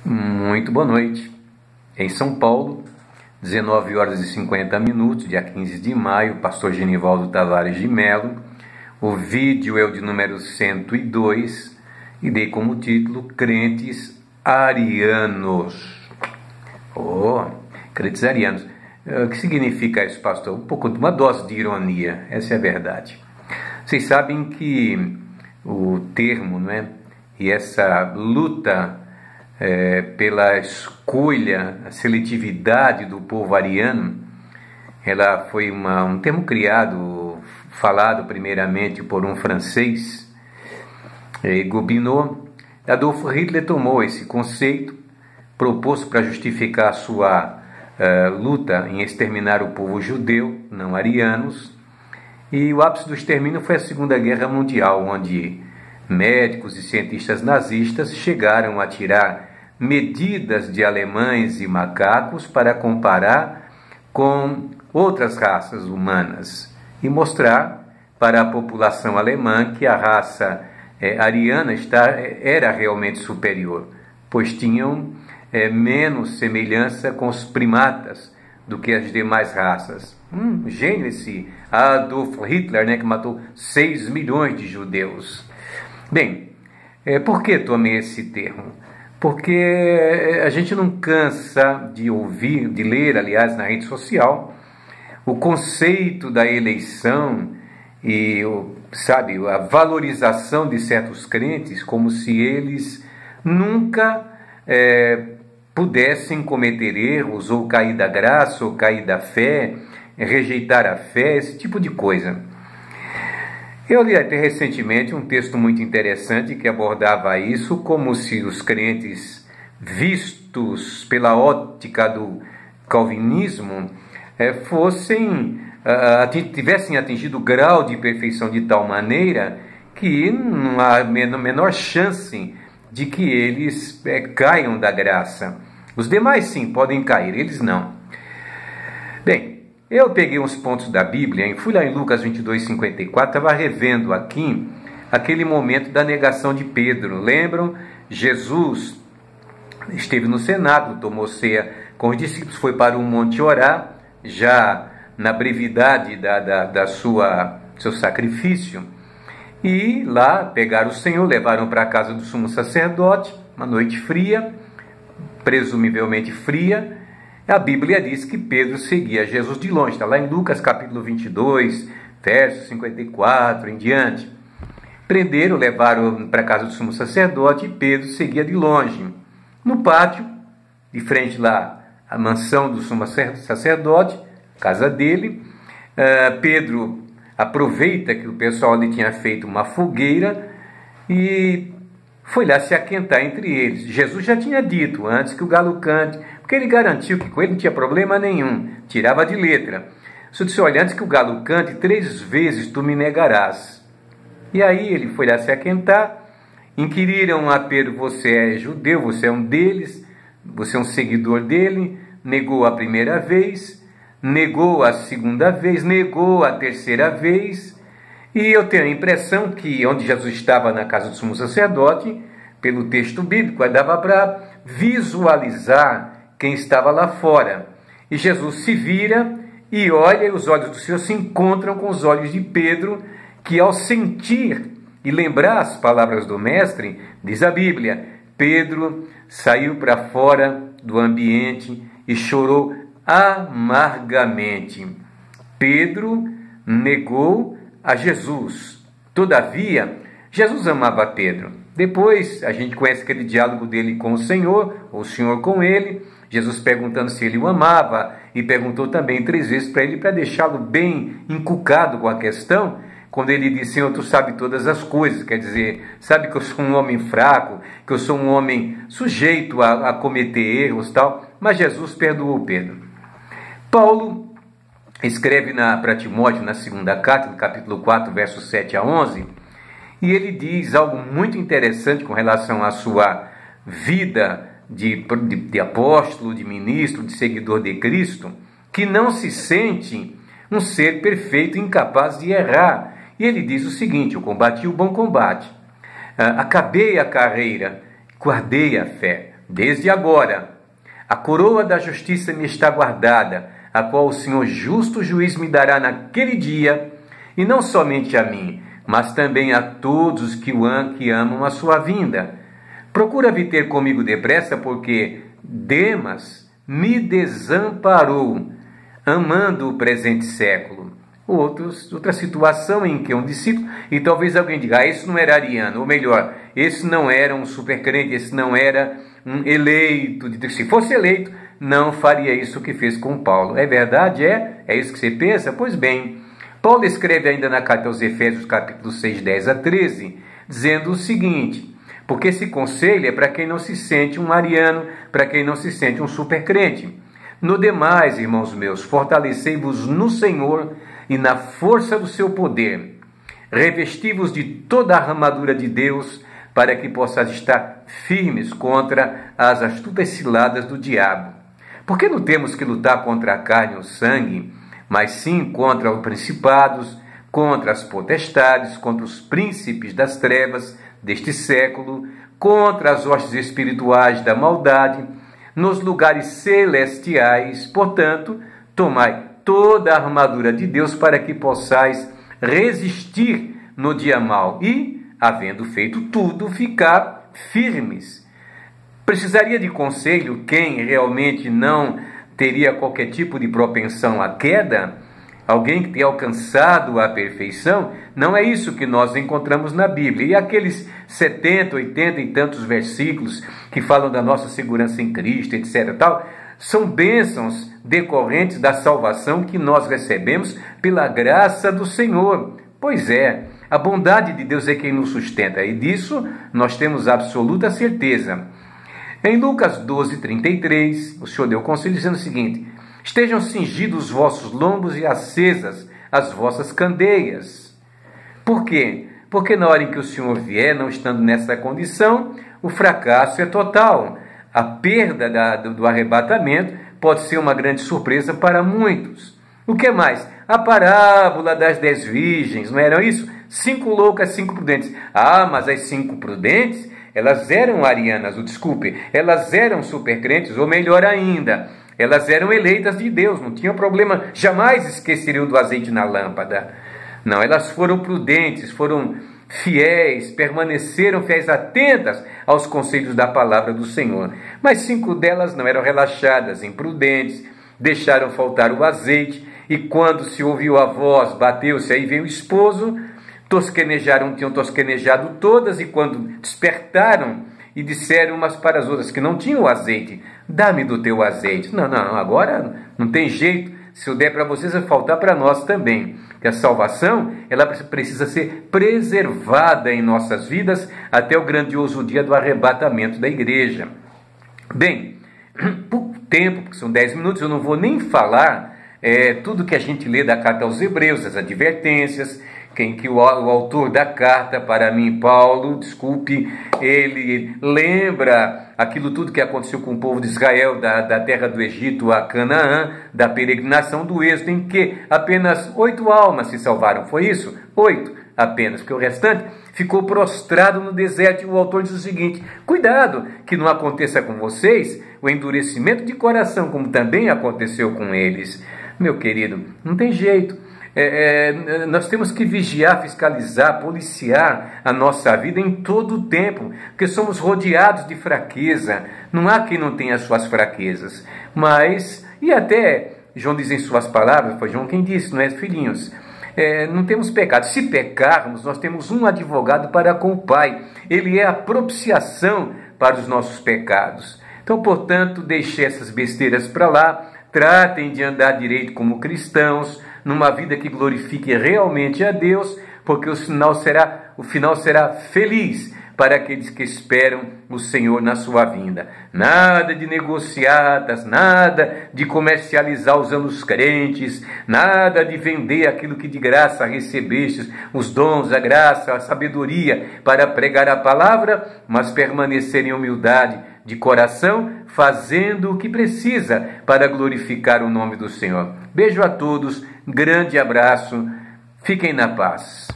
Muito boa noite. Em São Paulo, 19 horas e 50 minutos, dia 15 de maio, pastor Genivaldo Tavares de Melo. O vídeo é o de número 102 e dei como título Crentes Arianos. Crentes Arianos. O que significa isso, pastor? Um pouco de uma dose de ironia, essa é a verdade. Vocês sabem que o termo, não é? E essa luta pela escolha, a seletividade do povo ariano, ela foi um termo criado, falado primeiramente por um francês, Gobineau. Adolf Hitler tomou esse conceito, propôs para justificar a sua luta em exterminar o povo judeu, não arianos, e o ápice do extermínio foi a Segunda Guerra Mundial, onde médicos e cientistas nazistas chegaram a tirar medidas de alemães e macacos para comparar com outras raças humanas e mostrar para a população alemã que a raça ariana era realmente superior, pois tinham menos semelhança com os primatas do que as demais raças. Gênio esse Adolf Hitler, né, que matou 6 milhões de judeus. Bem, por que tomei esse termo? Porque a gente não cansa de ouvir, de ler, aliás, na rede social, o conceito da eleição e, a valorização de certos crentes como se eles nunca pudessem cometer erros, ou cair da graça, ou cair da fé, rejeitar a fé, esse tipo de coisa. Eu li até recentemente um texto muito interessante que abordava isso, como se os crentes vistos pela ótica do calvinismo tivessem atingido o grau de perfeição de tal maneira que não há menor chance de que eles caiam da graça. Os demais sim podem cair, eles não. Bem, eu peguei uns pontos da Bíblia e fui lá em Lucas 22:54, estava revendo aqui aquele momento da negação de Pedro. Lembram? Jesus esteve no cenáculo, tomou ceia com os discípulos, foi para um monte orar, já na brevidade seu sacrifício, e lá pegaram o Senhor, levaram para a casa do sumo sacerdote, uma noite fria, presumivelmente fria. A Bíblia diz que Pedro seguia Jesus de longe, está lá em Lucas capítulo 22, verso 54 em diante. Prenderam, levaram para a casa do sumo sacerdote e Pedro seguia de longe. No pátio, de frente lá, a mansão do sumo sacerdote, casa dele, Pedro aproveita que o pessoal ali tinha feito uma fogueira e foi lá se aquentar entre eles. Jesus já tinha dito antes que o galo cante, porque ele garantiu que com ele não tinha problema nenhum, tirava de letra. Só disse: olha, antes que o galo cante, 3 vezes tu me negarás. E aí ele foi lá se aquentar, inquiriram a Pedro: você é judeu, você é um deles, você é um seguidor dele? Negou a primeira vez, negou a segunda vez, negou a terceira vez. E eu tenho a impressão que onde Jesus estava, na casa do sumo sacerdote, pelo texto bíblico, dava para visualizar quem estava lá fora. E Jesus se vira e olha, e os olhos do Senhor se encontram com os olhos de Pedro, que ao sentir e lembrar as palavras do Mestre, diz a Bíblia, Pedro saiu para fora do ambiente e chorou amargamente. Pedro negou a Jesus. Todavia, Jesus amava Pedro. Depois, a gente conhece aquele diálogo dele com o Senhor, ou o Senhor com ele, Jesus perguntando se ele o amava, e perguntou também 3 vezes para ele, para deixá-lo bem encucado com a questão, quando ele disse: Senhor, tu sabes todas as coisas, quer dizer, sabe que eu sou um homem fraco, que eu sou um homem sujeito a cometer erros, tal, mas Jesus perdoou Pedro. Paulo escreve para Timóteo, na segunda carta, no capítulo 4, versos 7 a 11, e ele diz algo muito interessante com relação à sua vida de apóstolo, de ministro, de seguidor de Cristo, que não se sente um ser perfeito, incapaz de errar. E ele diz o seguinte: eu combati o bom combate, acabei a carreira, guardei a fé. desde agora, a coroa da justiça me está guardada, a qual o Senhor justo juiz me dará naquele dia, e não somente a mim, mas também a todos que amam a sua vinda. Procura vir ter comigo depressa, porque Demas me desamparou, amando o presente século. Outra situação em que um discípulo, e talvez alguém diga, esse não era ariano, ou melhor, esse não era um supercrente, esse não era um eleito. Se fosse eleito, não faria isso que fez com Paulo. É verdade? É isso que você pensa? Pois bem, Paulo escreve ainda na carta aos Efésios, capítulo 6, 10 a 13, dizendo o seguinte: porque esse conselho é para quem não se sente um ariano, para quem não se sente um supercrente. No demais, irmãos meus, fortalecei-vos no Senhor e na força do seu poder. Revesti-vos de toda a armadura de Deus, para que possais estar firmes contra as astutas ciladas do diabo. Porque não temos que lutar contra a carne e o sangue, mas sim contra os principados, contra as potestades, contra os príncipes das trevas deste século, contra as hostes espirituais da maldade, nos lugares celestiais. Portanto, tomai toda a armadura de Deus para que possais resistir no dia mau e, havendo feito tudo, ficar firmes. Precisaria de conselho quem realmente não teria qualquer tipo de propensão à queda? Alguém que tenha alcançado a perfeição? Não é isso que nós encontramos na Bíblia. E aqueles 70, 80 e tantos versículos que falam da nossa segurança em Cristo, etc. tal, são bênçãos decorrentes da salvação que nós recebemos pela graça do Senhor. Pois é, a bondade de Deus é quem nos sustenta, e disso nós temos absoluta certeza. Em Lucas 12, 33, o Senhor deu conselho dizendo o seguinte: estejam cingidos os vossos lombos e acesas as vossas candeias. Por quê? Porque na hora em que o Senhor vier, não estando nessa condição, o fracasso é total. A perda do arrebatamento pode ser uma grande surpresa para muitos. O que mais? A parábola das 10 virgens, não eram isso? 5 loucas, 5 prudentes. Ah, mas as 5 prudentes, elas eram arianas, elas eram supercrentes, ou melhor ainda, elas eram eleitas de Deus, não tinham problema, jamais esqueceriam do azeite na lâmpada. Não, elas foram prudentes, foram fiéis, permaneceram fiéis, atentas aos conselhos da palavra do Senhor. Mas 5 delas não, eram relaxadas, imprudentes, deixaram faltar o azeite, e quando se ouviu a voz, bateu-se, aí veio o esposo, tinham tosquenejado todas, e quando despertaram e disseram umas para as outras que não tinham o azeite: dá-me do teu azeite. Não, agora não tem jeito, se eu der para vocês vai faltar para nós também. Que a salvação, ela precisa ser preservada em nossas vidas até o grandioso dia do arrebatamento da igreja. Bem, por tempo, porque são 10 minutos, eu não vou nem falar tudo que a gente lê da carta aos Hebreus, as advertências, em que o autor da carta, para mim, Paulo, ele lembra aquilo tudo que aconteceu com o povo de Israel, da terra do Egito a Canaã, da peregrinação do êxodo, em que apenas 8 almas se salvaram. Foi isso? 8 apenas, porque o restante ficou prostrado no deserto. E o autor diz o seguinte: cuidado que não aconteça com vocês o endurecimento de coração, como também aconteceu com eles. Meu querido, não tem jeito. Nós temos que vigiar, fiscalizar, policiar a nossa vida em todo o tempo, porque somos rodeados de fraqueza. Não há quem não tenha as suas fraquezas. Mas, e até João diz em suas palavras, foi João quem disse, não é, filhinhos? Não temos pecado. Se pecarmos, nós temos um advogado para com o Pai. Ele é a propiciação para os nossos pecados. Então, portanto, deixe essas besteiras para lá. Tratem de andar direito como cristãos, numa vida que glorifique realmente a Deus, porque o final será feliz para aqueles que esperam o Senhor na sua vinda. Nada de negociatas, nada de comercializar os anos crentes, nada de vender aquilo que de graça recebestes, os dons, a graça, a sabedoria para pregar a palavra, mas permanecer em humildade de coração, fazendo o que precisa para glorificar o nome do Senhor. Beijo a todos, grande abraço, fiquem na paz.